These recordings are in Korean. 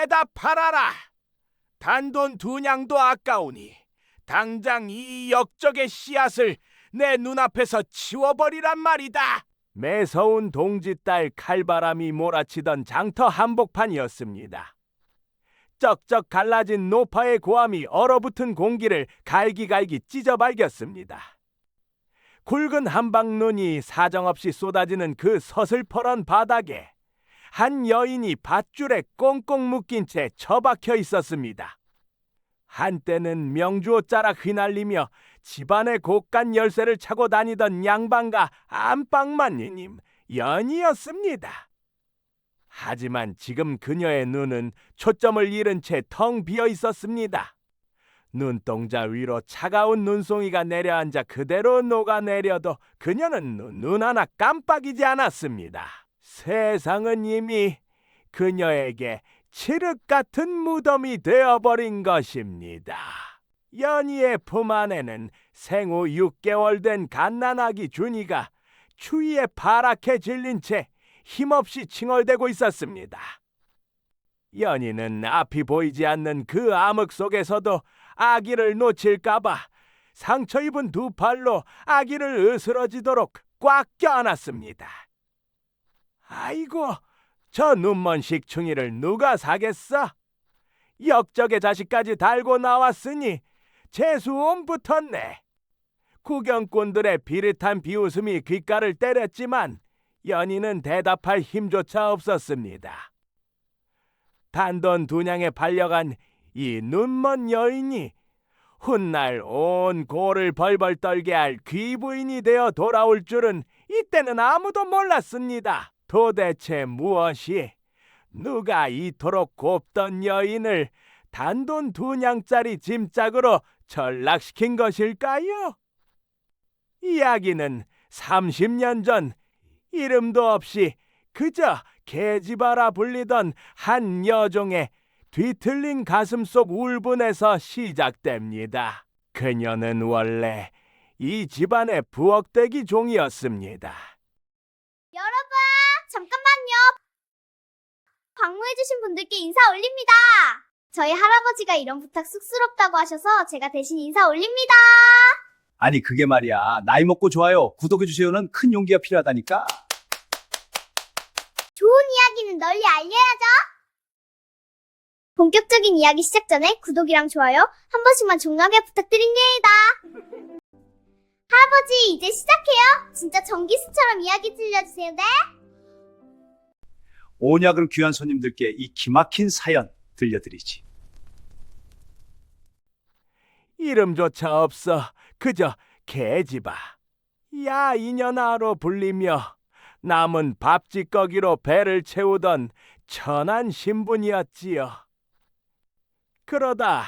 대답하라라. 단돈 2냥도 아까우니 당장 이 역적의 씨앗을 내 눈앞에서 치워버리란 말이다. 매서운 동지딸 칼바람이 몰아치던 장터 한복판이었습니다. 쩍쩍 갈라진 노파의 고함이 얼어붙은 공기를 갈기갈기 찢어 발겼습니다. 굵은 한방눈이 사정없이 쏟아지는 그 서슬퍼런 바닥에 한 여인이 밧줄에 꽁꽁 묶인 채 처박혀 있었습니다. 한때는 명주옷자락 휘날리며 집안의 곳간 열쇠를 차고 다니던 양반가 안방마니님 연이었습니다. 하지만 지금 그녀의 눈은 초점을 잃은 채 텅 비어 있었습니다. 눈동자 위로 차가운 눈송이가 내려앉아 그대로 녹아내려도 그녀는 눈 하나 깜빡이지 않았습니다. 세상은 이미 그녀에게 칠흑 같은 무덤이 되어버린 것입니다. 연희의 품 안에는 생후 6개월 된 갓난아기 준이가 추위에 파랗게 질린 채 힘없이 칭얼대고 있었습니다. 연희는 앞이 보이지 않는 그 암흑 속에서도 아기를 놓칠까봐 상처 입은 두 팔로 아기를 으스러지도록 꽉 껴안았습니다. 아이고, 저 눈먼 식충이를 누가 사겠어? 역적의 자식까지 달고 나왔으니 재수옴 붙었네. 구경꾼들의 비릿한 비웃음이 귓가를 때렸지만 연희는 대답할 힘조차 없었습니다. 단돈 2냥에 팔려간 이 눈먼 여인이 훗날 온 고를 벌벌 떨게 할 귀부인이 되어 돌아올 줄은 이때는 아무도 몰랐습니다. 도대체 무엇이 누가 이토록 곱던 여인을 단돈 2냥짜리 짐짝으로 전락시킨 것일까요? 이야기는 30년 전 이름도 없이 그저 계집아라 불리던 한 여종의 뒤틀린 가슴 속 울분에서 시작됩니다. 그녀는 원래 이 집안의 부엌대기 종이었습니다. 여러분, 잠깐만요. 방문해주신 분들께 인사 올립니다. 저희 할아버지가 이런 부탁 쑥스럽다고 하셔서 제가 대신 인사 올립니다. 아니 그게 말이야. 나이 먹고 좋아요. 구독해주세요는 큰 용기가 필요하다니까. 좋은 이야기는 널리 알려야죠. 본격적인 이야기 시작 전에 구독이랑 좋아요 한 번씩만 종하게 부탁드립니다. 할아버지, 이제 시작해요. 진짜 전기수처럼 이야기 들려주세요. 네? 오냐 그럼 귀한 손님들께 이 기막힌 사연 들려드리지. 이름조차 없어 그저 계집아, 야 이년아로 불리며 남은 밥짓거기로 배를 채우던 천한 신분이었지요. 그러다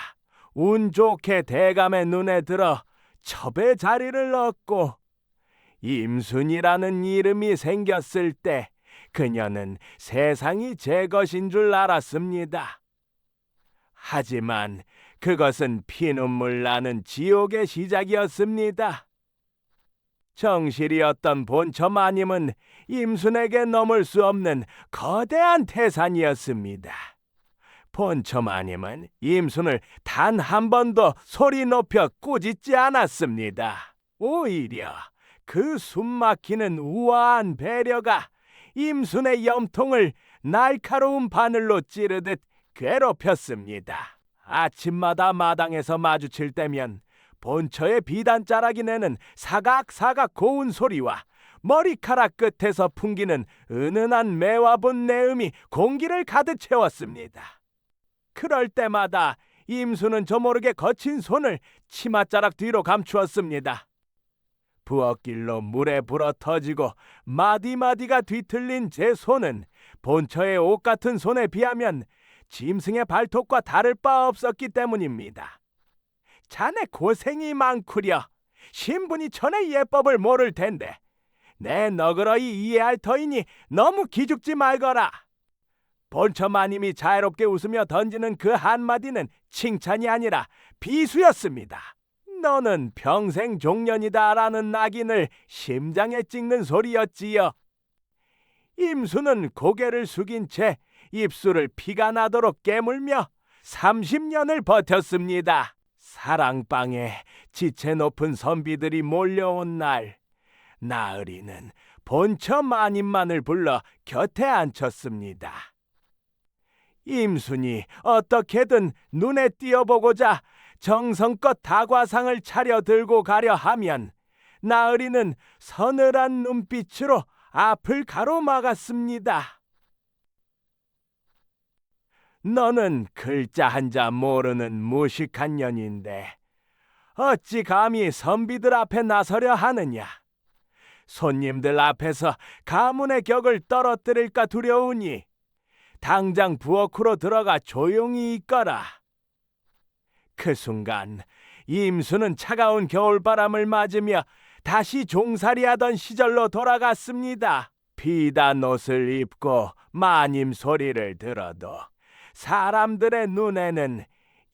운 좋게 대감의 눈에 들어 첩의 자리를 얻고 임순이라는 이름이 생겼을 때 그녀는 세상이 제 것인 줄 알았습니다. 하지만 그것은 피눈물 나는 지옥의 시작이었습니다. 정실이었던 본처 마님은 임순에게 넘을 수 없는 거대한 태산이었습니다. 본처 마님은 임순을 단 한 번도 소리 높여 꾸짖지 않았습니다. 오히려 그 숨막히는 우아한 배려가 임순의 염통을 날카로운 바늘로 찌르듯 괴롭혔습니다. 아침마다 마당에서 마주칠 때면 본처의 비단자락이 내는 사각사각 고운 소리와 머리카락 끝에서 풍기는 은은한 매화분 내음이 공기를 가득 채웠습니다. 그럴 때마다 임수는 저 모르게 거친 손을 치맛자락 뒤로 감추었습니다. 부엌길로 물에 불어 터지고 마디마디가 뒤틀린 제 손은 본처의 옷 같은 손에 비하면 짐승의 발톱과 다를 바 없었기 때문입니다. 자네 고생이 많구려. 신분이 전의 예법을 모를 텐데 내 너그러이 이해할 터이니 너무 기죽지 말거라. 본처 마님이 자애롭게 웃으며 던지는 그 한마디는 칭찬이 아니라 비수였습니다. 너는 평생 종년이다라는 낙인을 심장에 찍는 소리였지요. 임수는 고개를 숙인 채 입술을 피가 나도록 깨물며 30년을 버텼습니다. 사랑방에 지체 높은 선비들이 몰려온 날, 나으리는 본처 마님만을 불러 곁에 앉혔습니다. 임순이 어떻게든 눈에 띄어보고자 정성껏 다과상을 차려 들고 가려 하면 나으리는 서늘한 눈빛으로 앞을 가로막았습니다. 너는 글자 한자 모르는 무식한 년인데 어찌 감히 선비들 앞에 나서려 하느냐? 손님들 앞에서 가문의 격을 떨어뜨릴까 두려우니 당장 부엌으로 들어가 조용히 있거라. 그 순간 임수는 차가운 겨울바람을 맞으며 다시 종살이하던 시절로 돌아갔습니다. 비단 옷을 입고 마님 소리를 들어도 사람들의 눈에는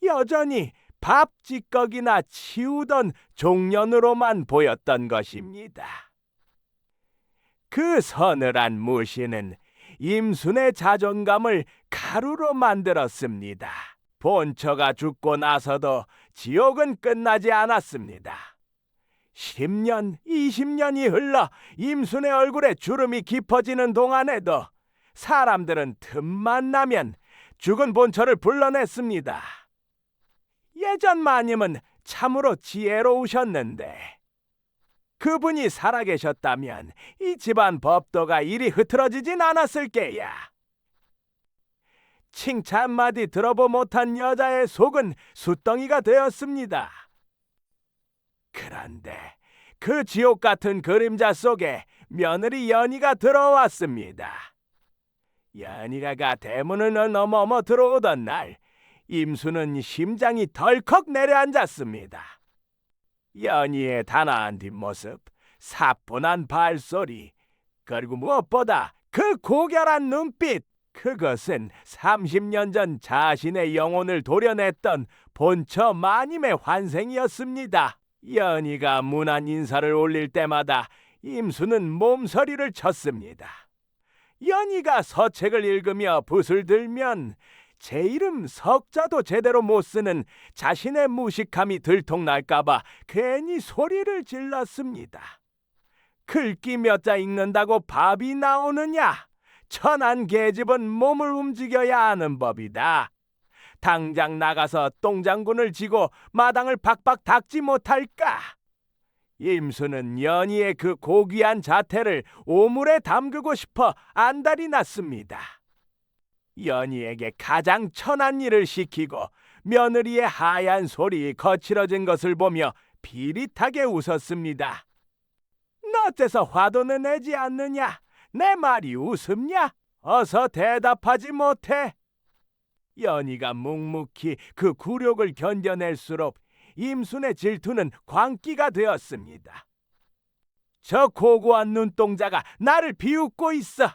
여전히 밥 찌꺼기나 치우던 종년으로만 보였던 것입니다. 그 서늘한 무시는 임순의 자존감을 가루로 만들었습니다. 본처가 죽고 나서도 지옥은 끝나지 않았습니다. 10년, 20년이 흘러 임순의 얼굴에 주름이 깊어지는 동안에도 사람들은 틈만 나면 죽은 본처를 불러냈습니다. 예전 마님은 참으로 지혜로우셨는데 그분이 살아계셨다면 이 집안 법도가 이리 흐트러지진 않았을 게야. 칭찬마디 들어보 못한 여자의 속은 숫덩이가 되었습니다. 그런데 그 지옥 같은 그림자 속에 며느리 연희가 들어왔습니다. 연희가가 대문을 넘어 들어오던 날 임수는 심장이 덜컥 내려앉았습니다. 연희의 단아한 뒷모습, 사뿐한 발소리, 그리고 무엇보다 그 고결한 눈빛, 그것은 30년 전 자신의 영혼을 도려냈던 본처 마님의 환생이었습니다. 연희가 문안 인사를 올릴 때마다 임수는 몸서리를 쳤습니다. 연희가 서책을 읽으며 붓을 들면 제 이름 석자도 제대로 못 쓰는 자신의 무식함이 들통날까봐 괜히 소리를 질렀습니다. 글귀 몇 자 읽는다고 밥이 나오느냐? 천한 계집은 몸을 움직여야 하는 법이다. 당장 나가서 똥장군을 지고 마당을 박박 닦지 못할까? 임수는 연희의 그 고귀한 자태를 오물에 담그고 싶어 안달이 났습니다. 연희에게 가장 천한 일을 시키고 며느리의 하얀 소리 거칠어진 것을 보며 비릿하게 웃었습니다. 너 어째서 화도는 내지 않느냐? 내 말이 웃음냐? 어서 대답하지 못해. 연희가 묵묵히 그 굴욕을 견뎌낼수록 임순의 질투는 광기가 되었습니다. 저 고고한 눈동자가 나를 비웃고 있어.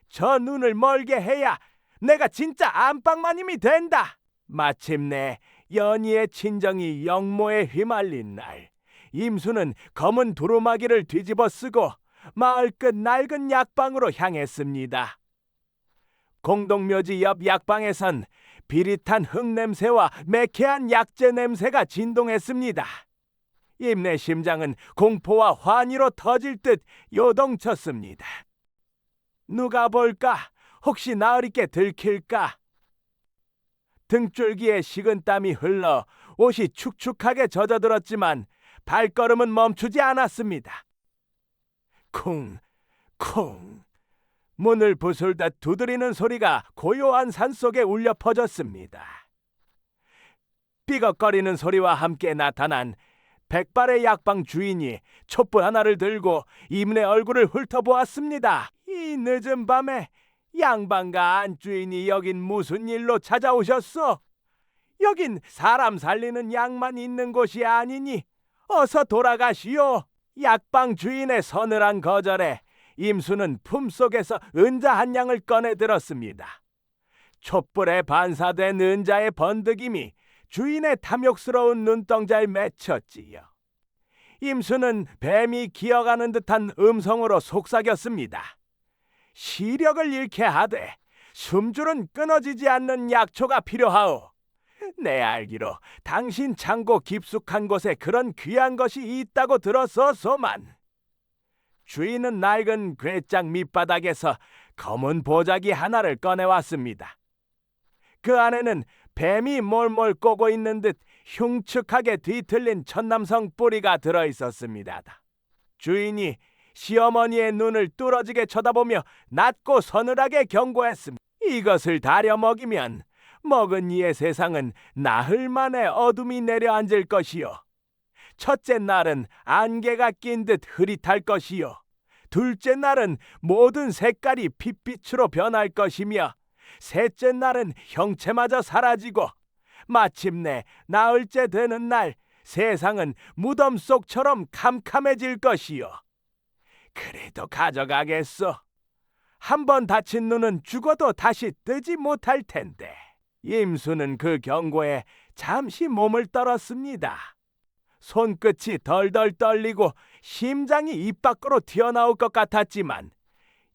저 눈을 멀게 해야 내가 진짜 안방마님이 된다. 마침내 연희의 친정이 영모에 휘말린 날, 임수는 검은 두루마기를 뒤집어 쓰고 마을 끝 낡은 약방으로 향했습니다. 공동묘지 옆 약방에선 비릿한 흙냄새와 매캐한 약재 냄새가 진동했습니다. 임내 심장은 공포와 환희로 터질 듯 요동쳤습니다. 누가 볼까? 혹시 나으리께 들킬까? 등줄기에 식은땀이 흘러 옷이 축축하게 젖어들었지만 발걸음은 멈추지 않았습니다. 쿵, 쿵. 문을 부술듯 두드리는 소리가 고요한 산속에 울려 퍼졌습니다. 삐걱거리는 소리와 함께 나타난 백발의 약방 주인이 촛불 하나를 들고 임내 얼굴을 훑어보았습니다. 이 늦은 밤에 양반과 안주인이 여긴 무슨 일로 찾아오셨소? 여긴 사람 살리는 약만 있는 곳이 아니니 어서 돌아가시오. 약방 주인의 서늘한 거절에 임수는 품속에서 은자 한 양을 꺼내 들었습니다. 촛불에 반사된 은자의 번득임이 주인의 탐욕스러운 눈동자에 맺혔지요. 임수는 뱀이 기어가는 듯한 음성으로 속삭였습니다. 시력을 잃게 하되 숨줄은 끊어지지 않는 약초가 필요하오. 내 알기로 당신 창고 깊숙한 곳에 그런 귀한 것이 있다고 들었소만. 주인은 낡은 괴짝 밑바닥에서 검은 보자기 하나를 꺼내왔습니다. 그 안에는 뱀이 몰몰 꼬고 있는 듯 흉측하게 뒤틀린 천남성 뿌리가 들어있었습니다. 주인이 시어머니의 눈을 뚫어지게 쳐다보며 낮고 서늘하게 경고했습니다. 이것을 다려 먹이면 먹은 이의 세상은 나흘 만에 어둠이 내려앉을 것이요. 첫째 날은 안개가 낀 듯 흐릿할 것이요. 둘째 날은 모든 색깔이 핏빛으로 변할 것이며 셋째 날은 형체마저 사라지고 마침내 나흘째 되는 날 세상은 무덤 속처럼 캄캄해질 것이요. 그래도 가져가겠소. 한 번 다친 눈은 죽어도 다시 뜨지 못할 텐데. 임수는 그 경고에 잠시 몸을 떨었습니다. 손끝이 덜덜 떨리고 심장이 입 밖으로 튀어나올 것 같았지만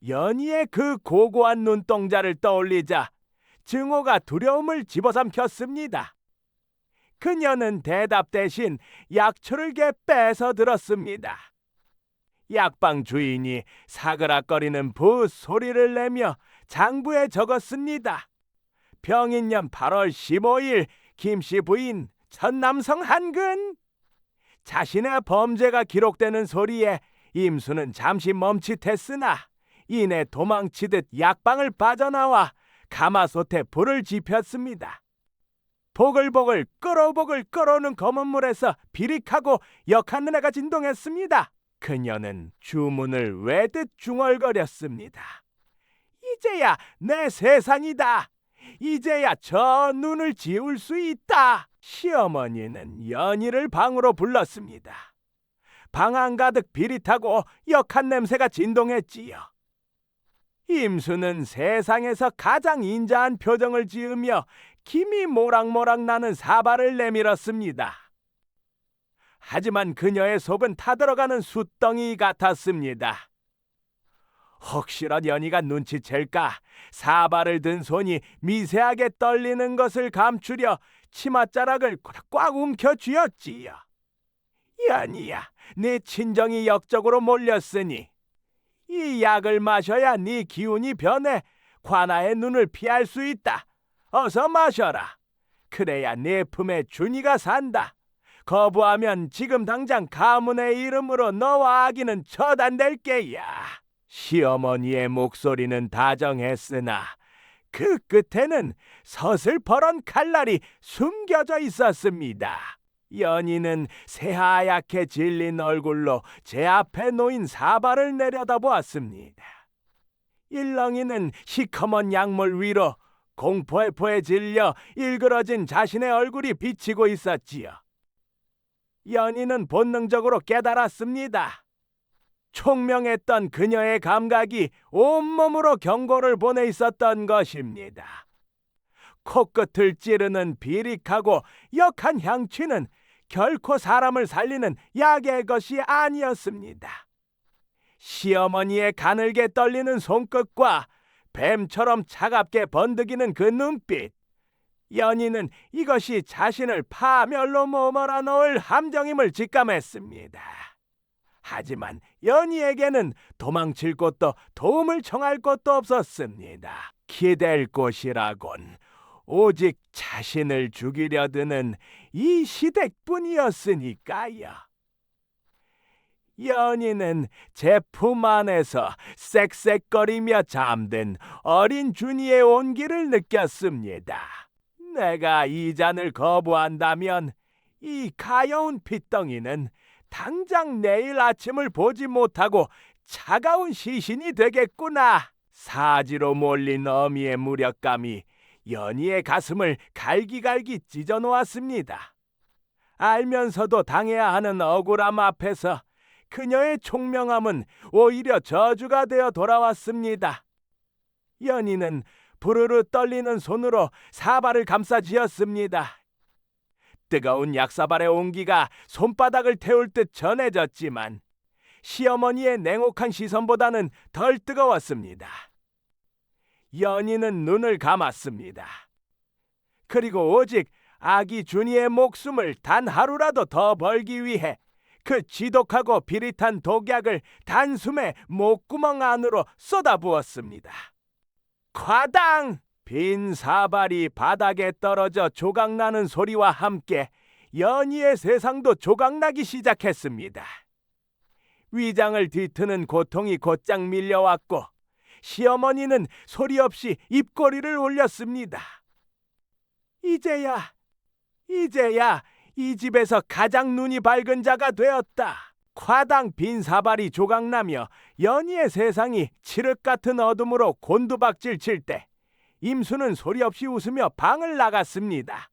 연희의 그 고고한 눈동자를 떠올리자 증오가 두려움을 집어삼켰습니다. 그녀는 대답 대신 약초를 빼서 들었습니다. 약방 주인이 사그락거리는 소리를 내며 장부에 적었습니다. 병인년 8월 15일 김씨 부인 천남성 한근. 자신의 범죄가 기록되는 소리에 임수는 잠시 멈칫했으나 이내 도망치듯 약방을 빠져나와 가마솥에 불을 지폈습니다. 보글보글 끓어오는 검은 물에서 비릭하고 역한 눈에가 진동했습니다. 그녀는 주문을 외듯 중얼거렸습니다. 이제야 내 세상이다. 이제야 저 눈을 지울 수 있다. 시어머니는 연희를 방으로 불렀습니다. 방 안가득 비릿하고 역한 냄새가 진동했지요. 임수는 세상에서 가장 인자한 표정을 지으며 김이 모락모락 나는 사발을 내밀었습니다. 하지만 그녀의 속은 타들어가는 숯덩이 같았습니다. 혹시라도 연희가 눈치챌까 사발을 든 손이 미세하게 떨리는 것을 감추려 치맛자락을 꽉 움켜쥐었지요. 연희야, 네 친정이 역적으로 몰렸으니 이 약을 마셔야 네 기운이 변해 관아의 눈을 피할 수 있다. 어서 마셔라. 그래야 네 품에 준이가 산다. 거부하면 지금 당장 가문의 이름으로 너와 아기는 처단될 게야. 시어머니의 목소리는 다정했으나 그 끝에는 서슬퍼런 칼날이 숨겨져 있었습니다. 연희는 새하얗게 질린 얼굴로 제 앞에 놓인 사발을 내려다보았습니다. 일렁이는 시커먼 약물 위로 공포에 질려 일그러진 자신의 얼굴이 비치고 있었지요. 연희는 본능적으로 깨달았습니다. 총명했던 그녀의 감각이 온몸으로 경고를 보내 있었던 것입니다. 코끝을 찌르는 비릭하고 역한 향취는 결코 사람을 살리는 약의 것이 아니었습니다. 시어머니의 가늘게 떨리는 손끝과 뱀처럼 차갑게 번득이는 그 눈빛, 연희는 이것이 자신을 파멸로 머물러 놓을 함정임을 직감했습니다. 하지만 연희에게는 도망칠 곳도 도움을 청할 곳도 없었습니다. 기댈 곳이라곤 오직 자신을 죽이려 드는 이 시댁뿐이었으니까요. 연희는 제 품 안에서 쌕쌕거리며 잠든 어린 준이의 온기를 느꼈습니다. 내가 이 잔을 거부한다면 이 가여운 핏덩이는 당장 내일 아침을 보지 못하고 차가운 시신이 되겠구나. 사지로 몰린 어미의 무력감이 연희의 가슴을 갈기갈기 찢어놓았습니다. 알면서도 당해야 하는 억울함 앞에서 그녀의 총명함은 오히려 저주가 되어 돌아왔습니다. 연희는 부르르 떨리는 손으로 사발을 감싸쥐었습니다. 뜨거운 약사발의 온기가 손바닥을 태울 듯 전해졌지만 시어머니의 냉혹한 시선보다는 덜 뜨거웠습니다. 연희는 눈을 감았습니다. 그리고 오직 아기 준이의 목숨을 단 하루라도 더 벌기 위해 그 지독하고 비릿한 독약을 단숨에 목구멍 안으로 쏟아부었습니다. 과당! 빈 사발이 바닥에 떨어져 조각나는 소리와 함께 연희의 세상도 조각나기 시작했습니다. 위장을 뒤트는 고통이 곧장 밀려왔고 시어머니는 소리 없이 입꼬리를 올렸습니다. 이제야 이 집에서 가장 눈이 밝은 자가 되었다. 과당 빈 사발이 조각나며 연희의 세상이 칠흑 같은 어둠으로 곤두박질 칠 때 임수는 소리 없이 웃으며 방을 나갔습니다.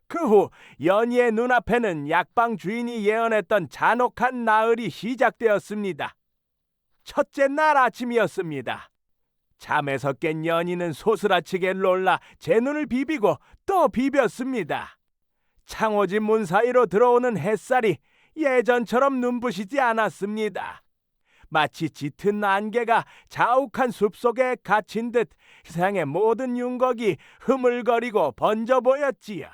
그 후 연희의 눈앞에는 약방 주인이 예언했던 잔혹한 나흘이 시작되었습니다. 첫째 날 아침이었습니다. 잠에서 깬 연희는 소스라치게 놀라 제 눈을 비비고 또 비볐습니다. 창호지 문 사이로 들어오는 햇살이 예전처럼 눈부시지 않았습니다. 마치 짙은 안개가 자욱한 숲속에 갇힌 듯 세상의 모든 윤곽이 흐물거리고 번져 보였지요.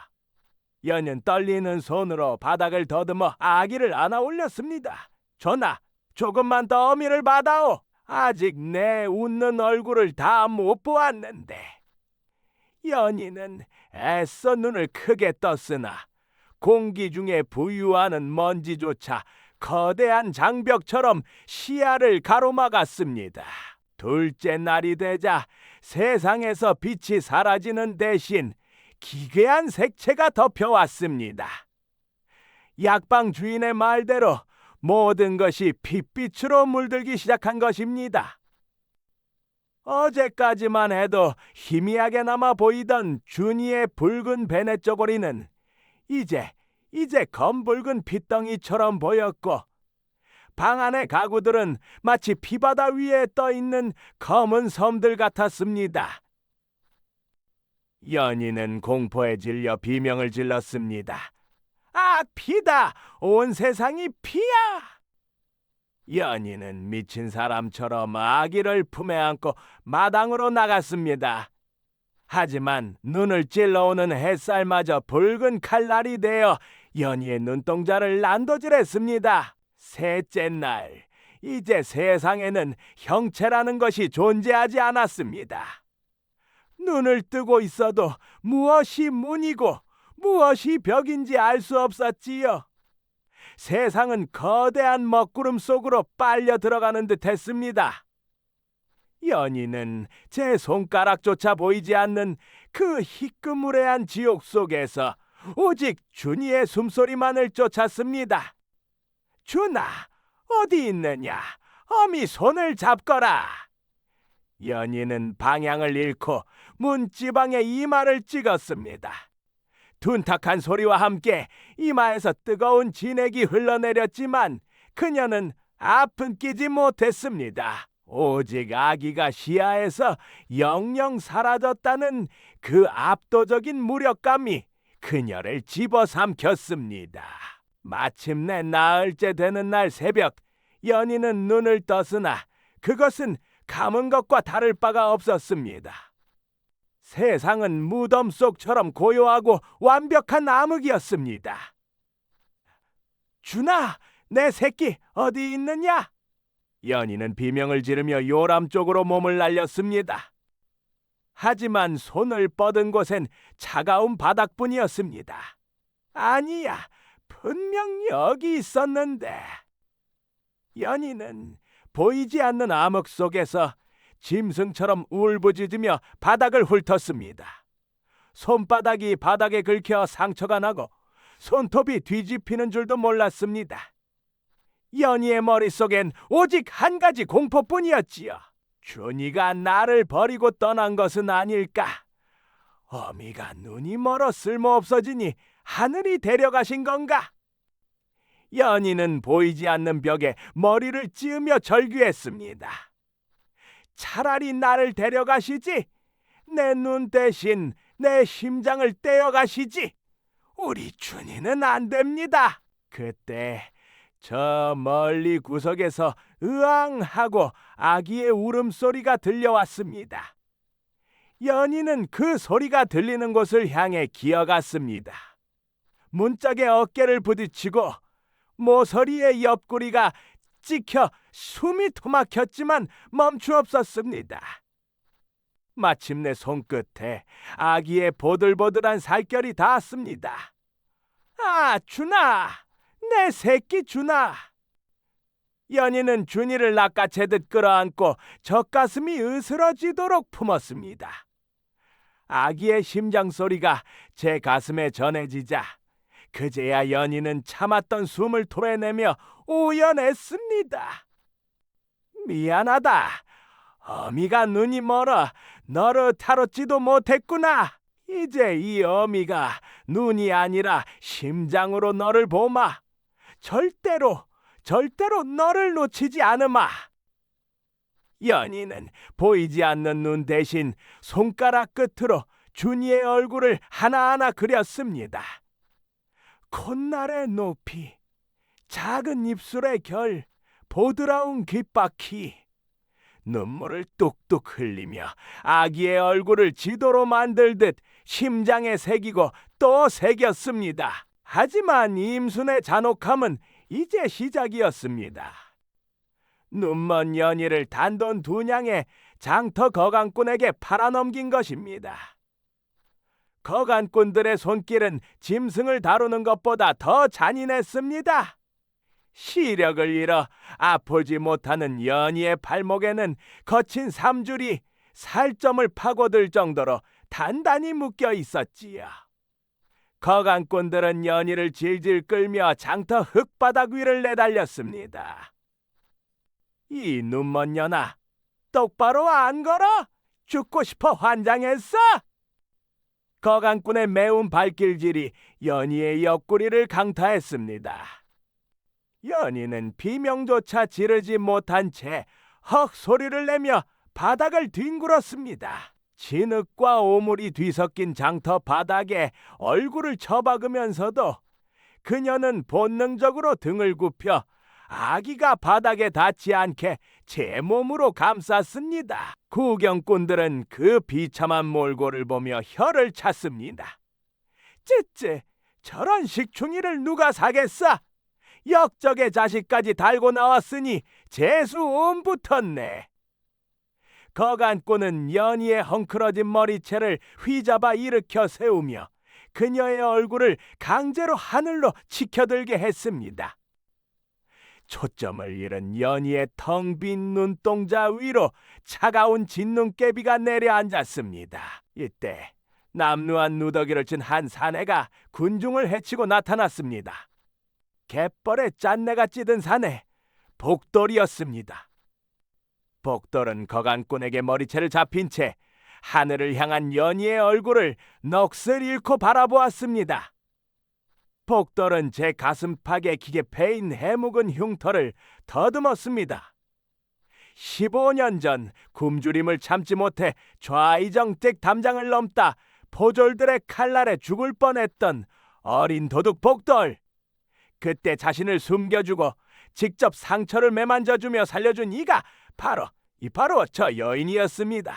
연희는 떨리는 손으로 바닥을 더듬어 아기를 안아 올렸습니다. 전하, 조금만 더 어미를 받아오. 아직 내 웃는 얼굴을 다 못 보았는데. 연희는 애써 눈을 크게 떴으나 공기 중에 부유하는 먼지조차 거대한 장벽처럼 시야를 가로막았습니다. 둘째 날이 되자 세상에서 빛이 사라지는 대신 기괴한 색채가 덮여왔습니다. 약방 주인의 말대로 모든 것이 핏빛으로 물들기 시작한 것입니다. 어제까지만 해도 희미하게 남아 보이던 준이의 붉은 베네 쪼고리는 이제 검붉은 핏덩이처럼 보였고 방 안의 가구들은 마치 피바다 위에 떠있는 검은 섬들 같았습니다. 연희는 공포에 질려 비명을 질렀습니다. 아, 피다! 온 세상이 피야! 연희는 미친 사람처럼 아기를 품에 안고 마당으로 나갔습니다. 하지만 눈을 찔러오는 햇살마저 붉은 칼날이 되어 연희의 눈동자를 난도질했습니다. 셋째 날, 이제 세상에는 형체라는 것이 존재하지 않았습니다. 눈을 뜨고 있어도 무엇이 문이고 무엇이 벽인지 알 수 없었지요. 세상은 거대한 먹구름 속으로 빨려 들어가는 듯 했습니다. 연희는 제 손가락조차 보이지 않는 그 희끄무레한 지옥 속에서 오직 준이의 숨소리만을 쫓았습니다. 준아, 어디 있느냐? 어미 손을 잡거라. 연희는 방향을 잃고 문지방에 이마를 찍었습니다. 둔탁한 소리와 함께 이마에서 뜨거운 진액이 흘러내렸지만 그녀는 아픈 끼지 못했습니다. 오직 아기가 시야에서 영영 사라졌다는 그 압도적인 무력감이 그녀를 집어삼켰습니다. 마침내 나흘째 되는 날 새벽, 연희는 눈을 떴으나 그것은 감은 것과 다를 바가 없었습니다. 세상은 무덤 속처럼 고요하고 완벽한 암흑이었습니다. 준아, 내 새끼 어디 있느냐? 연희는 비명을 지르며 요람 쪽으로 몸을 날렸습니다. 하지만 손을 뻗은 곳엔 차가운 바닥뿐이었습니다. 아니야, 분명 여기 있었는데. 연희는 보이지 않는 암흑 속에서 짐승처럼 울부짖으며 바닥을 훑었습니다. 손바닥이 바닥에 긁혀 상처가 나고 손톱이 뒤집히는 줄도 몰랐습니다. 연희의 머릿속엔 오직 한 가지 공포뿐이었지요. 준이가 나를 버리고 떠난 것은 아닐까? 어미가 눈이 멀어 쓸모없어지니 하늘이 데려가신 건가? 연희는 보이지 않는 벽에 머리를 찌으며 절규했습니다. 차라리 나를 데려가시지. 내 눈 대신 내 심장을 떼어가시지. 우리 준이는 안 됩니다. 그때 저 멀리 구석에서 으앙 하고 아기의 울음소리가 들려왔습니다. 연희는 그 소리가 들리는 곳을 향해 기어갔습니다. 문짝에 어깨를 부딪히고 모서리의 옆구리가 찍혀 숨이 토막혔지만 멈추었었습니다. 마침내 손끝에 아기의 보들보들한 살결이 닿았습니다. 아, 준아! 내 새끼 준아! 연희는 준이를 낚아채듯 끌어안고 젖가슴이 으스러지도록 품었습니다. 아기의 심장 소리가 제 가슴에 전해지자 그제야 연희는 참았던 숨을 토해내며 우연했습니다. 미안하다. 어미가 눈이 멀어 너를 다뤘지도 못했구나. 이제 이 어미가 눈이 아니라 심장으로 너를 보마. 절대로 너를 놓치지 않으마. 연희는 보이지 않는 눈 대신 손가락 끝으로 준이의 얼굴을 하나하나 그렸습니다. 콧날의 높이, 작은 입술의 결, 보드라운 귓바퀴. 눈물을 뚝뚝 흘리며 아기의 얼굴을 지도로 만들듯 심장에 새기고 또 새겼습니다. 하지만 임순의 잔혹함은 이제 시작이었습니다. 눈먼 연희를 단돈 2냥에 장터 거간꾼에게 팔아넘긴 것입니다. 거간꾼들의 손길은 짐승을 다루는 것보다 더 잔인했습니다. 시력을 잃어 아프지 못하는 연희의 발목에는 거친 삼줄이 살점을 파고들 정도로 단단히 묶여 있었지요. 거간꾼들은 연희를 질질 끌며 장터 흙바닥 위를 내달렸습니다. 이 눈먼 년아, 똑바로 안 걸어? 죽고 싶어 환장했어? 거간꾼의 매운 발길질이 연희의 옆구리를 강타했습니다. 연희는 비명조차 지르지 못한 채 헉 소리를 내며 바닥을 뒹굴었습니다. 진흙과 오물이 뒤섞인 장터 바닥에 얼굴을 처박으면서도 그녀는 본능적으로 등을 굽혀 아기가 바닥에 닿지 않게 제 몸으로 감쌌습니다. 구경꾼들은 그 비참한 몰골을 보며 혀를 찼습니다. 쯔쯔, 저런 식충이를 누가 사겠어? 역적의 자식까지 달고 나왔으니 재수 온 붙었네. 거간꾼은 연희의 헝클어진 머리채를 휘잡아 일으켜 세우며 그녀의 얼굴을 강제로 하늘로 치켜들게 했습니다. 초점을 잃은 연희의 텅 빈 눈동자 위로 차가운 진눈깨비가 내려앉았습니다. 이때 남루한 누더기를 친 한 사내가 군중을 헤치고 나타났습니다. 갯벌에 짠내가 찌든 사내, 복돌이었습니다. 복돌은 거간꾼에게 머리채를 잡힌 채 하늘을 향한 연희의 얼굴을 넋을 잃고 바라보았습니다. 복돌은 제 가슴팍에 기게 패인 해묵은 흉터를 더듬었습니다. 15년 전 굶주림을 참지 못해 좌이정택 담장을 넘다 포졸들의 칼날에 죽을 뻔했던 어린 도둑 복돌. 그때 자신을 숨겨주고 직접 상처를 매만져주며 살려준 이가 바로 저 여인이었습니다.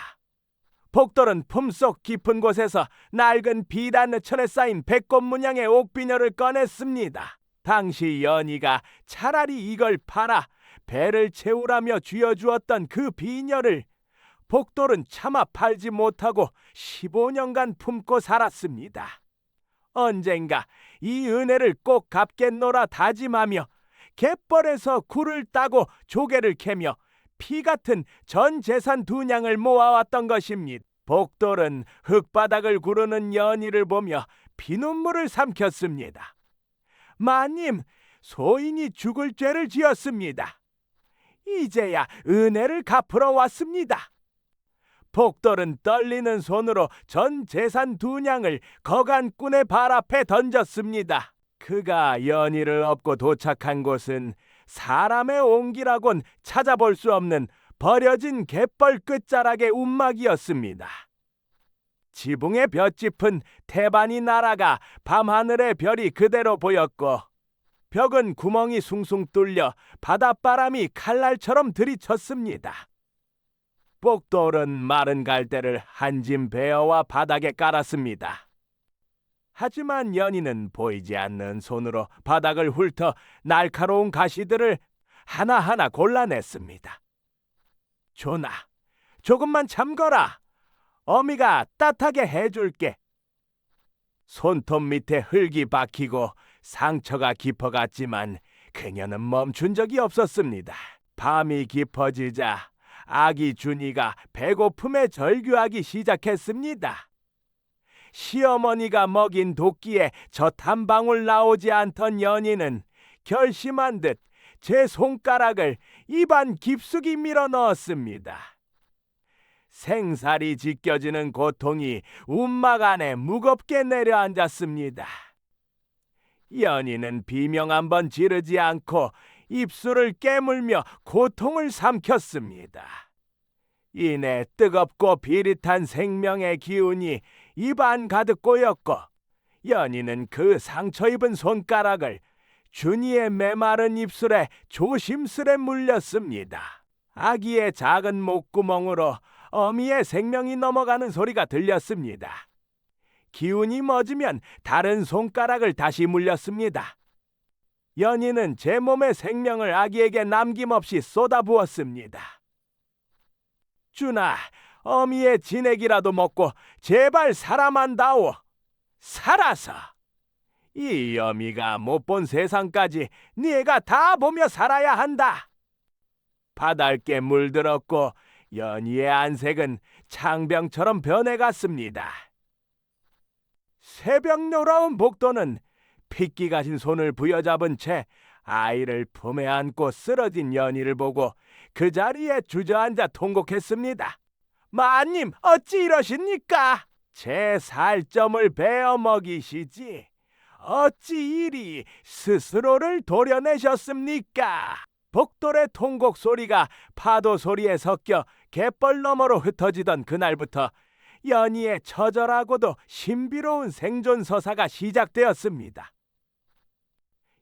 복돌은 품속 깊은 곳에서 낡은 비단천에 쌓인 백꽃 문양의 옥비녀를 꺼냈습니다. 당시 연희가 차라리 이걸 팔아 배를 채우라며 쥐어주었던 그 비녀를 복돌은 차마 팔지 못하고 15년간 품고 살았습니다. 언젠가 이 은혜를 꼭 갚겠노라 다짐하며 갯벌에서 굴을 따고 조개를 캐며 피 같은 전 재산 2냥을 모아왔던 것입니다. 복돌은 흙바닥을 구르는 연희를 보며 피눈물을 삼켰습니다. 마님, 소인이 죽을 죄를 지었습니다. 이제야 은혜를 갚으러 왔습니다. 복돌은 떨리는 손으로 전 재산 2냥을 거간꾼의 발 앞에 던졌습니다. 그가 연희를 업고 도착한 곳은 사람의 온기라곤 찾아볼 수 없는 버려진 갯벌 끝자락의 움막이었습니다. 지붕의 볏짚은 태반이 날아가 밤하늘의 별이 그대로 보였고 벽은 구멍이 숭숭 뚫려 바닷바람이 칼날처럼 들이쳤습니다. 복돌은 마른 갈대를 한 짐 베어와 바닥에 깔았습니다. 하지만 연희는 보이지 않는 손으로 바닥을 훑어 날카로운 가시들을 하나하나 골라냈습니다. 조나, 조금만 참거라. 어미가 따뜻하게 해줄게. 손톱 밑에 흙이 박히고 상처가 깊어갔지만 그녀는 멈춘 적이 없었습니다. 밤이 깊어지자 아기 준이가 배고픔에 절규하기 시작했습니다. 시어머니가 먹인 도끼에 젖 한 방울 나오지 않던 연희는 결심한 듯 제 손가락을 입안 깊숙이 밀어 넣었습니다. 생살이 지켜지는 고통이 움막 안에 무겁게 내려앉았습니다. 연희는 비명 한 번 지르지 않고 입술을 깨물며 고통을 삼켰습니다. 이내 뜨겁고 비릿한 생명의 기운이 입안 가득 고였고 연희는 그 상처 입은 손가락을 준이의 메마른 입술에 조심스레 물렸습니다. 아기의 작은 목구멍으로 어미의 생명이 넘어가는 소리가 들렸습니다. 기운이 멎으면 다른 손가락을 다시 물렸습니다. 연희는 제 몸의 생명을 아기에게 남김없이 쏟아부었습니다. 준아, 어미의 진액이라도 먹고 제발 살아만다오. 살아서. 이 어미가 못 본 세상까지 네가 다 보며 살아야 한다. 바닥에 물들었고 연희의 안색은 창병처럼 변해갔습니다. 새벽 놀아온 복도는 핏기 가진 손을 부여잡은 채 아이를 품에 안고 쓰러진 연희를 보고 그 자리에 주저앉아 통곡했습니다. 마님, 어찌 이러십니까? 제 살점을 베어 먹이시지. 어찌 이리 스스로를 도려내셨습니까? 복돌의 통곡 소리가 파도 소리에 섞여 갯벌 너머로 흩어지던 그날부터 연희의 처절하고도 신비로운 생존 서사가 시작되었습니다.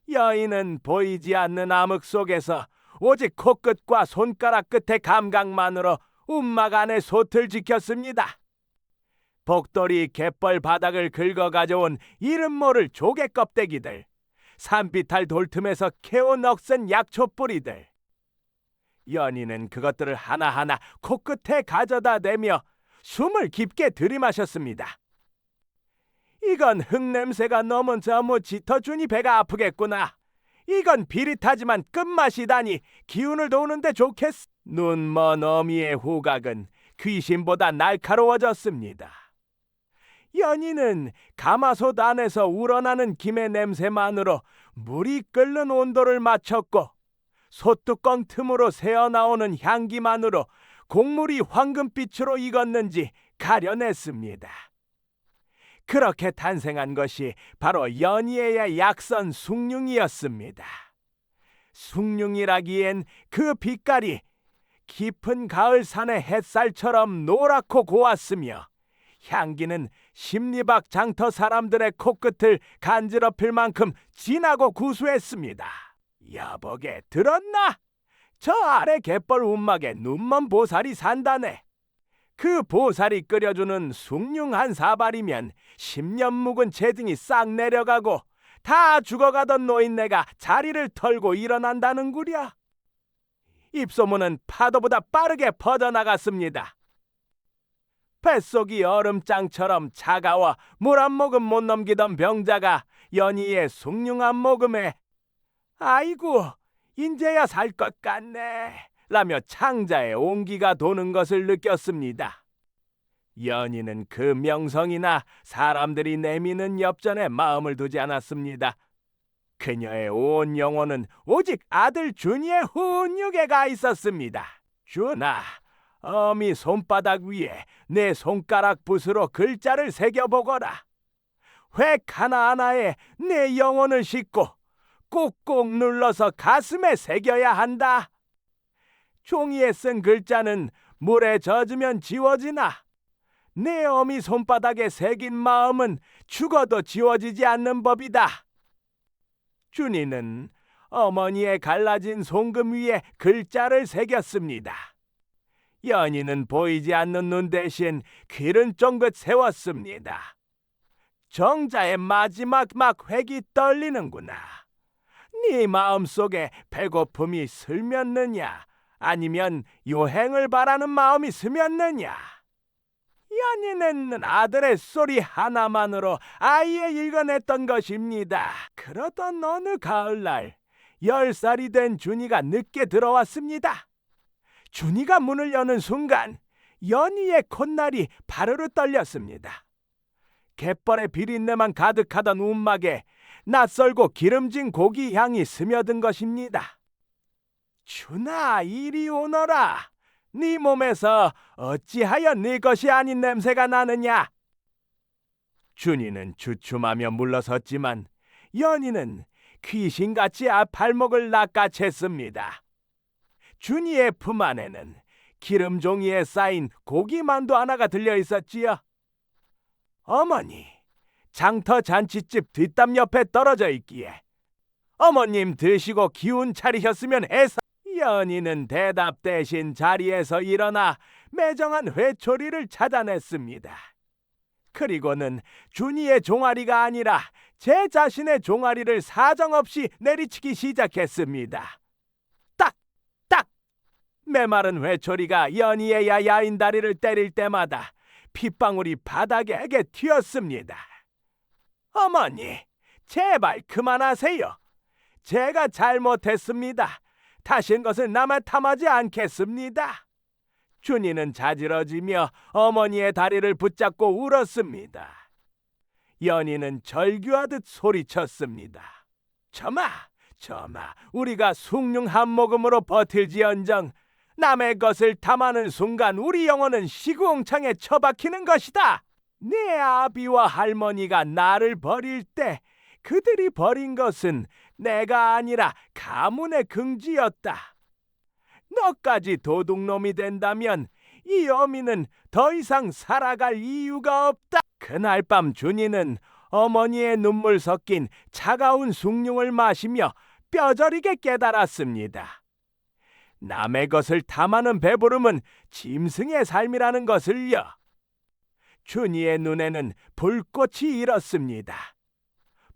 여인은 보이지 않는 암흑 속에서 오직 코끝과 손가락 끝의 감각만으로 움막 안의 솥을 지켰습니다. 복돌이 갯벌 바닥을 긁어 가져온 이름 모를 조개 껍데기들, 산비탈 돌틈에서 캐온 억센 약초 뿌리들. 연희는 그것들을 하나하나 코끝에 가져다 대며 숨을 깊게 들이마셨습니다. 이건 흙냄새가 너무 짙어주니 배가 아프겠구나. 이건 비릿하지만 끝맛이다니 기운을 도우는데 좋겠어. 눈먼 어미의 후각은 귀신보다 날카로워졌습니다. 연희는 가마솥 안에서 우러나는 김의 냄새만으로 물이 끓는 온도를 맞췄고 솥뚜껑 틈으로 새어나오는 향기만으로 곡물이 황금빛으로 익었는지 가려냈습니다. 그렇게 탄생한 것이 바로 연희의 약선 숭늉이었습니다. 숭늉이라기엔 그 빛깔이 깊은 가을산의 햇살처럼 노랗고 고왔으며 향기는 십리박 장터 사람들의 코끝을 간지럽힐 만큼 진하고 구수했습니다. 여보게 들었나? 저 아래 갯벌 움막에 눈먼 보살이 산다네. 그 보살이 끓여주는 숭늉 한 사발이면 10년 묵은 체등이 싹 내려가고 다 죽어가던 노인네가 자리를 털고 일어난다는구려. 입소문은 파도보다 빠르게 퍼져나갔습니다. 뱃속이 얼음장처럼 차가워 물 한 모금 못 넘기던 병자가 연희의 숭늉 한 모금에 아이고 인제야 살 것 같네 라며 창자에 온기가 도는 것을 느꼈습니다. 연희는 그 명성이나 사람들이 내미는 엽전에 마음을 두지 않았습니다. 그녀의 온 영혼은 오직 아들 준이의 훈육에 가 있었습니다. 준아, 어미 손바닥 위에 내 손가락 붓으로 글자를 새겨보거라. 획 하나하나에 내 영혼을 싣고 꾹꾹 눌러서 가슴에 새겨야 한다. 종이에 쓴 글자는 물에 젖으면 지워지나 내 어미 손바닥에 새긴 마음은 죽어도 지워지지 않는 법이다. 준이는 어머니의 갈라진 송금 위에 글자를 새겼습니다. 연희는 보이지 않는 눈 대신 귀를 쫑긋 세웠습니다. 정자의 마지막 막획이 떨리는구나. 네 마음속에 배고픔이 슬몄느냐, 아니면 요행을 바라는 마음이 스몄느냐? 연희는 아들의 소리 하나만으로 아이에 읽어냈던 것입니다. 그러던 어느 가을날 10살이 된 준이가 늦게 들어왔습니다. 준이가 문을 여는 순간 연희의 콧날이 바르르 떨렸습니다. 갯벌의 비린내만 가득하던 움막에 낯설고 기름진 고기 향이 스며든 것입니다. 준아, 이리 오너라. 네 몸에서 어찌하여 네 것이 아닌 냄새가 나느냐? 준이는 주춤하며 물러섰지만 연희는 귀신같이 발목을 낚아챘습니다. 준이의 품 안에는 기름 종이에 쌓인 고기만두 하나가 들려 있었지요. 어머니, 장터 잔치집 뒷담 옆에 떨어져 있기에 어머님 드시고 기운 차리셨으면 해서. 연희는 대답 대신 자리에서 일어나 매정한 회초리를 찾아냈습니다. 그리고는 준이의 종아리가 아니라 제 자신의 종아리를 사정없이 내리치기 시작했습니다. 딱! 딱! 메마른 회초리가 연희의 야야인 다리를 때릴 때마다 핏방울이 바닥에 튀었습니다. 어머니, 제발 그만하세요. 제가 잘못했습니다. 다신 것을 남아 탐하지 않겠습니다. 준이는 자지러지며 어머니의 다리를 붙잡고 울었습니다. 연희는 절규하듯 소리쳤습니다. 저마, 우리가 숭늉 한 모금으로 버틸지언정 남의 것을 탐하는 순간 우리 영혼은 시궁창에 처박히는 것이다. 내 아비와 할머니가 나를 버릴 때 그들이 버린 것은 내가 아니라 가문의 긍지였다. 너까지 도둑놈이 된다면 이 어미는 더 이상 살아갈 이유가 없다. 그날 밤 준이는 어머니의 눈물 섞인 차가운 숭늉을 마시며 뼈저리게 깨달았습니다. 남의 것을 탐하는 배부름은 짐승의 삶이라는 것을요. 준이의 눈에는 불꽃이 일었습니다.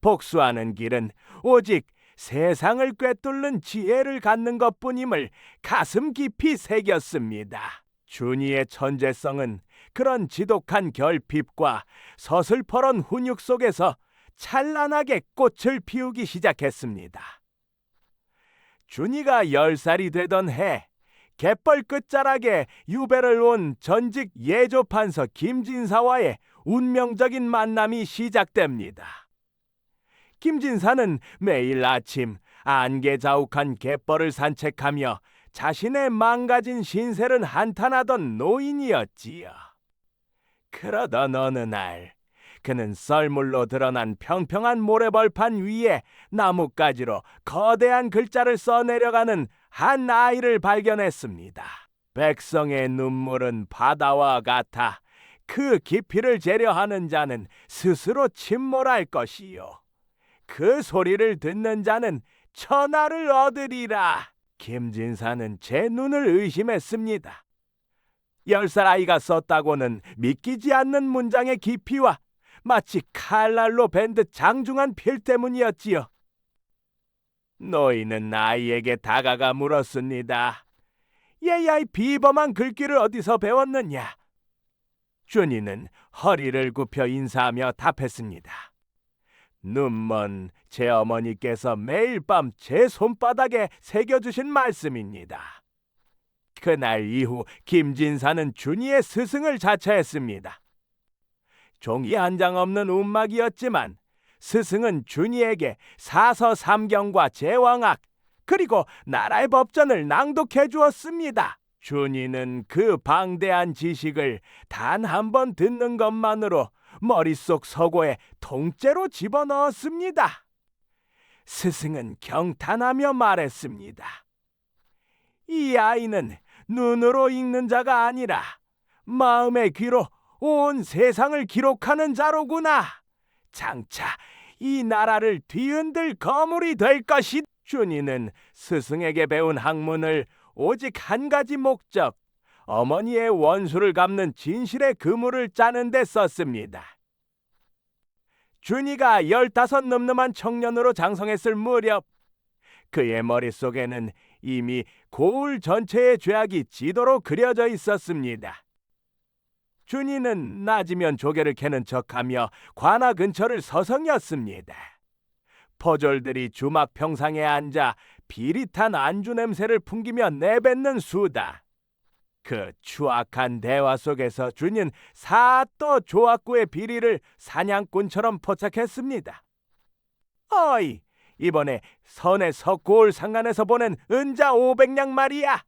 복수하는 길은 오직 세상을 꿰뚫는 지혜를 갖는 것뿐임을 가슴 깊이 새겼습니다. 준이의 천재성은 그런 지독한 결핍과 서슬퍼런 훈육 속에서 찬란하게 꽃을 피우기 시작했습니다. 준이가 10살이 되던 해 갯벌 끝자락에 유배를 온 전직 예조판서 김진사와의 운명적인 만남이 시작됩니다. 김진사는 매일 아침 안개자욱한 갯벌을 산책하며 자신의 망가진 신세를 한탄하던 노인이었지요. 그러던 어느 날 그는 썰물로 드러난 평평한 모래벌판 위에 나뭇가지로 거대한 글자를 써내려가는 한 아이를 발견했습니다. 백성의 눈물은 바다와 같아 그 깊이를 재려하는 자는 스스로 침몰할 것이요. 그 소리를 듣는 자는 천하를 얻으리라. 김진사는 제 눈을 의심했습니다. 10살 아이가 썼다고는 믿기지 않는 문장의 깊이와 마치 칼날로 벤 듯 장중한 필 때문이었지요. 노인은 아이에게 다가가 물었습니다. 얘야, 이 비범한 글귀를 어디서 배웠느냐? 준이는 허리를 굽혀 인사하며 답했습니다. 눈먼 제 어머니께서 매일 밤 제 손바닥에 새겨주신 말씀입니다. 그날 이후 김진사는 준이의 스승을 자처했습니다. 종이 한 장 없는 움막이었지만 스승은 준이에게 사서 삼경과 제왕학 그리고 나라의 법전을 낭독해 주었습니다. 준이는 그 방대한 지식을 단 한 번 듣는 것만으로 머릿속 서고에 통째로 집어넣었습니다. 스승은 경탄하며 말했습니다. 이 아이는 눈으로 읽는 자가 아니라 마음의 귀로 온 세상을 기록하는 자로구나. 장차 이 나라를 뒤흔들 거물이 될 것이. 준이는 스승에게 배운 학문을 오직 한 가지 목적, 어머니의 원수를 갚는 진실의 그물을 짜는 데 썼습니다. 준이가 15 늠름한 청년으로 장성했을 무렵 그의 머릿속에는 이미 고을 전체의 죄악이 지도로 그려져 있었습니다. 준이는 낮이면 조개를 캐는 척하며 관아 근처를 서성였습니다. 포졸들이 주막 평상에 앉아 비릿한 안주 냄새를 풍기며 내뱉는 수다. 그 추악한 대화 속에서 준이는 사또 조악구의 비리를 사냥꾼처럼 포착했습니다. 어이, 이번에 선의 석고을 상간에서 보낸 은자 500냥 말이야.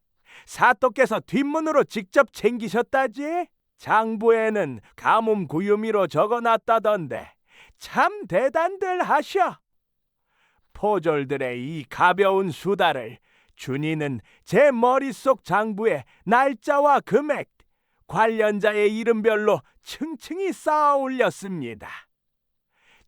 사또께서 뒷문으로 직접 챙기셨다지? 장부에는 가뭄 구유미로 적어놨다던데 참 대단들 하셔. 포졸들의 이 가벼운 수다를 준이는 제 머릿속 장부에 날짜와 금액, 관련자의 이름별로 층층이 쌓아 올렸습니다.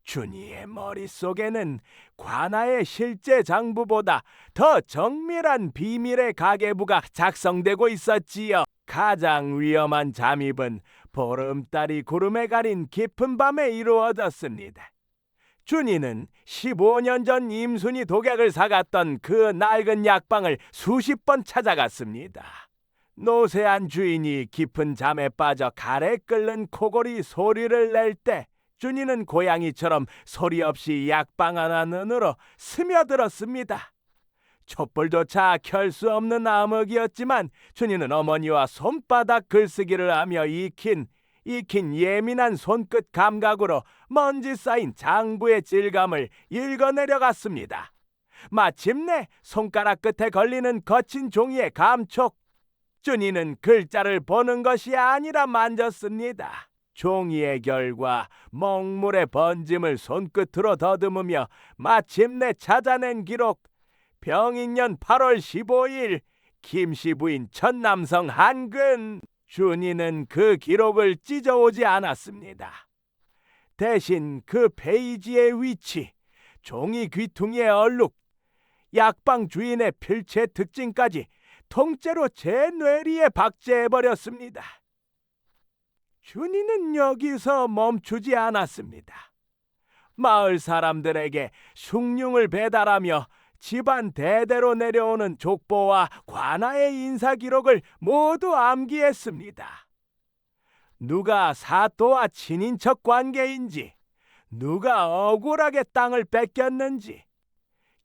준이의 머릿속에는 관아의 실제 장부보다 더 정밀한 비밀의 가계부가 작성되고 있었지요. 가장 위험한 잠입은 보름달이 구름에 가린 깊은 밤에 이루어졌습니다. 준이는 15년 전 임순이 독약을 사갔던 그 낡은 약방을 수십 번 찾아갔습니다. 노쇠한 주인이 깊은 잠에 빠져 가래 끓는 코골이 소리를 낼 때 준이는 고양이처럼 소리 없이 약방 안으로 스며들었습니다. 촛불조차 켤 수 없는 암흑이었지만 준이는 어머니와 손바닥 글쓰기를 하며 익힌 예민한 손끝 감각으로 먼지 쌓인 장부의 질감을 읽어내려갔습니다. 마침내 손가락 끝에 걸리는 거친 종이의 감촉. 준이는 글자를 보는 것이 아니라 만졌습니다. 종이의 결과 먹물의 번짐을 손끝으로 더듬으며 마침내 찾아낸 기록. 병인년 8월 15일 김씨 부인 첫 남성 한근. 준이는 그 기록을 찢어오지 않았습니다. 대신 그 페이지의 위치, 종이 귀퉁이의 얼룩, 약방 주인의 필체 특징까지 통째로 제 뇌리에 박제해버렸습니다. 준이는 여기서 멈추지 않았습니다. 마을 사람들에게 숭늉을 배달하며 집안 대대로 내려오는 족보와 관아의 인사 기록을 모두 암기했습니다. 누가 사또와 친인척 관계인지, 누가 억울하게 땅을 뺏겼는지,